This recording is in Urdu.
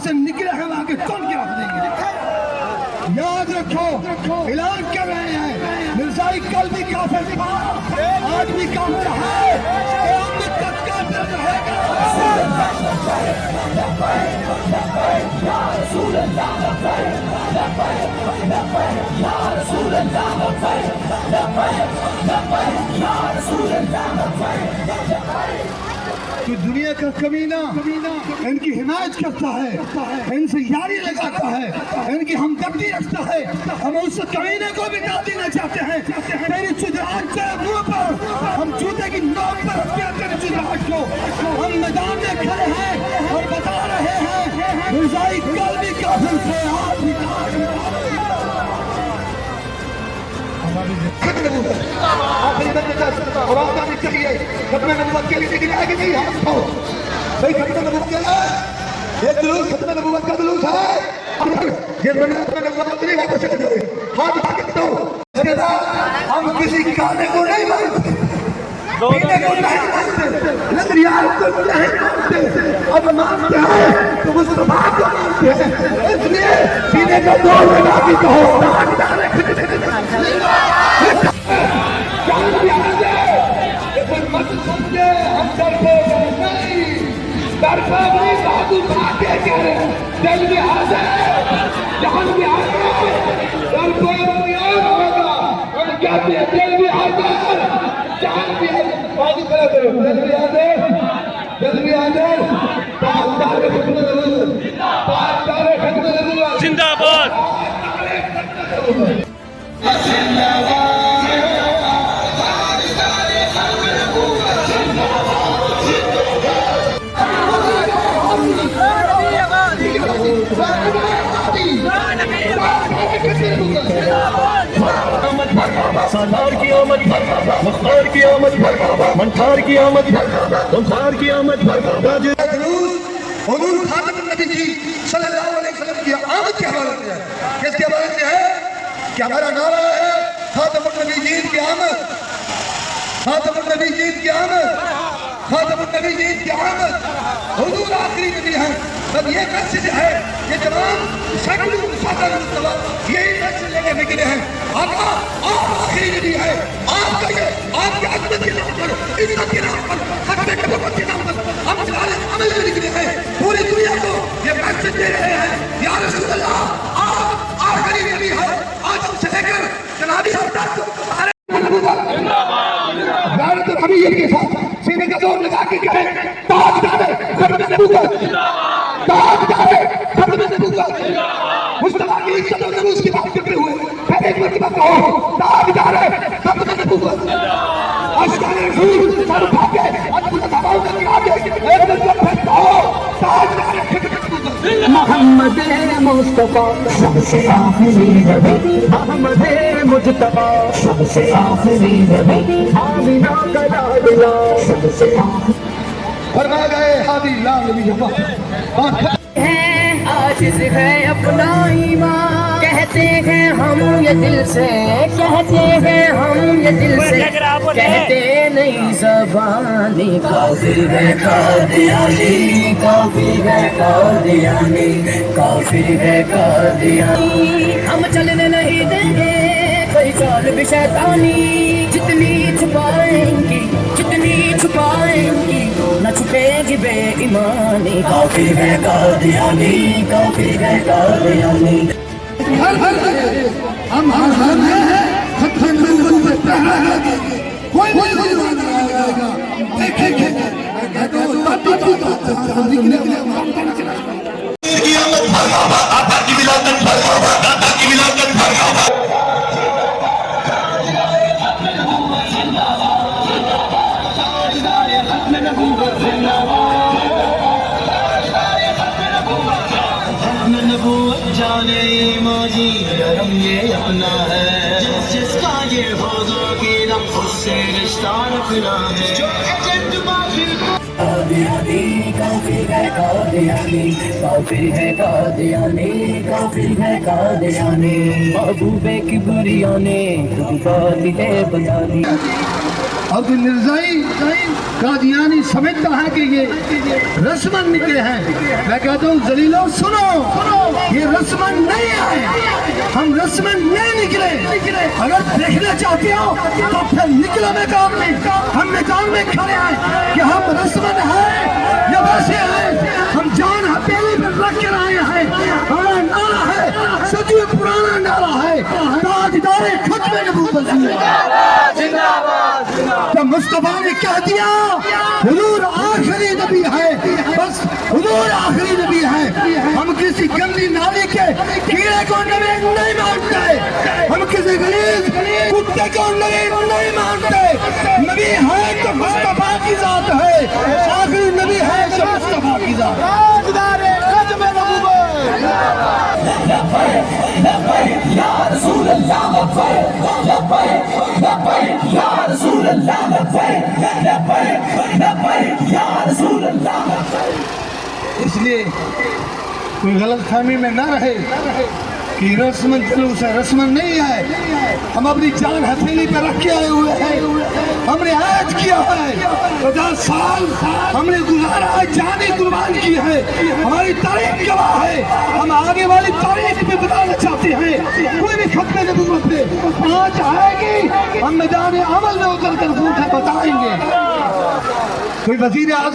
سے نکلے ہیں وہاں کے کون کے رکھ دیں گے. یاد رکھو اعلان کر رہے ہیں مرزائی کل بھی کافر تھا آج بھی کافر ہے قیامت تک کافر رہے گا. تو دنیا کا کمینہ ان کی حمایت کرتا ہے ان سے یاری لگاتا ہے ان کی ہمدردی رکھتا ہے. ہم اس کمینے کو بھی ڈال دینا چاہتے ہیں تیری چدراہٹ کے منہ پر ہم جوتے کی نوک پر رکھتے ہیں تیری چدراہٹ کو. ہم میدان میں کھڑے ہیں اور بتا رہے ہیں مرزائی کل بھی کافر تھے آج بھی کافر. آخری مجلس قرآن تعلیم کے لیے ختم نبوت کے لیے نکلے آگے نہیں ہاتھ اٹھاؤ بھائی. ختم نبوت کے لیے یہ جلوس ختم نبوت کا جلوس ہے. یہ ختم نبوت نہیں واپس چلے جائے ہاتھ اٹھا کے بتاؤ. ہم کسی کھانے کو نہیں مانتے پینے کو نہیں مانتے نظریات کو نہیں مانتے. اب مانتے ہیں تو مصطفیٰ کو مانتے ہیں اس لیے پینے کا دور لگا کے کہو زندہ باد. سالار کی آمد مختار کی آمد منتھار کی آمد منتھار کی آمد. حضور خاتم النبی جی صلی اللہ علیہ وسلم کی آمد کے حوالے سے ہے. کس کے حوالے سے ہے کہ ہمارا نعرہ ہے خاتم النبی جی کی آمد خاتم النبی جی کی آمد خاتم النبی جی کی آمد. حضور آخری نبی ہے. اب یہ میسج ہے کہ تمام سینکڑوں مسافر مصطفیٰ یہی میسج لے کے نکلے ہیں. آقا آپ آخری نبی ہے. آپ کا یہ آپ کے عظمت کے نام پر عزت کے نام پر ختم نبوت کے نام پر ہم سارے عمل میں نکلے ہیں. پوری دنیا کو یہ میسج دے رہے ہیں یا رسول اللہ آپ آخری نبی ہے. آج ہم سے لے کر جنابی سردار کو غیرت الحمیت کے ساتھ سینے کا زور لگا کے کہے تاجدار ختم نبوت تاجدار ختم نبوت مصطفیٰ کی عزت و نفوذ کی بات کرتے ہوئے پہلے ایک مرتبہ کہو تاجدار ختم نبوت. اشکال رسول سر اٹھا کے اجمل صحابہ کے آگے ایک مرتبہ پھر کہو تاجدار ختم نبوت. محمد مصطفیٰ سب سے آخری نبی محمد مجتبی سب سے آخری نبی آمینہ کا لاڈلا سب سے آخری. فرما گئے ہادی لال نبی عاجز ہے اپنا ایمان کہتے ہیں ہم یہ دل سے کہتے ہیں ہم یہ دل سے کہتے نہیں زبانی. کافر ہے قادیانی کافر ہے قادیانی کافر ہے قادیانی. ہم چلنے نہیں دیں گے کوئی چال بھی شیطانی. جتنی چھپائیں گی نہ چھپے گی بے ایمانی. کافر ہے قادیانی کافر ہے قادیانی. ہم حاضر ہیں ختم نبوت پہلا ہے کوئی نہیں آئے گا. دیکھیں گے جانے ماجی کرم یہ اپنا ہے جس کا یہ حوضوں کی رقص سے رشتہ رکھنا ہے. قادیانی کافر ہے قادیانی کافر ہے قادیانی کافر ہے قادیانی. محبوب کبریا نے خود فاتح بتا دی. اور کوئی مرزائی قادیانی سمجھتا ہے کہ یہ رسمن نکلے ہیں. میں کہتا ہوں ذلیلو سنو، یہ رسمن نہیں ہے، ہم رسمن نہیں نکلے. اگر دیکھنا چاہتے ہو تو پھر نکلو میدان میں. ہم میدان میں کھڑے ہیں کہ ہم رسمن ہیں یا ویسے ہیں. ہم جان ہتھیلی پہ رکھ کر آئے ہیں. ہمارا نعرہ ہے صدیوں پرانا نعرہ ہے، تاجدار ختم نبوت. تو مصطفیٰ نے کہہ دیا حضور آخری نبی ہے، بس حضور آخری نبی ہے. ہم کسی گندی نالی کے کیڑے کو نبی نہیں مانتے، ہم کسی غلیظ کتے کو نبی نہیں مانتے. نبی ہے تو مصطفیٰ کی ذات ہے، آخری نبی ہے تو مصطفیٰ کی ذات ہے. اس لیے کوئی غلط فہمی میں نہ رہے کہ رسمن جلوس ہے. رسمن نہیں ہے، ہم اپنی جان ہتھیلی پہ رکھ کے آئے ہوئے ہیں. ہم نے عہد کیا ہے 50 سال ہم نے گزارا ہے، جانیں قربان کی ہے. ہماری تاریخ گواہ ہے. ہم آگے والی تاریخ بھی بتانا چاہتے ہیں. کوئی بھی ختم نبوت پہ آج آئے گی، ہم میدان عمل میں اتر کر بتائیں گے. کوئی وزیر اعظم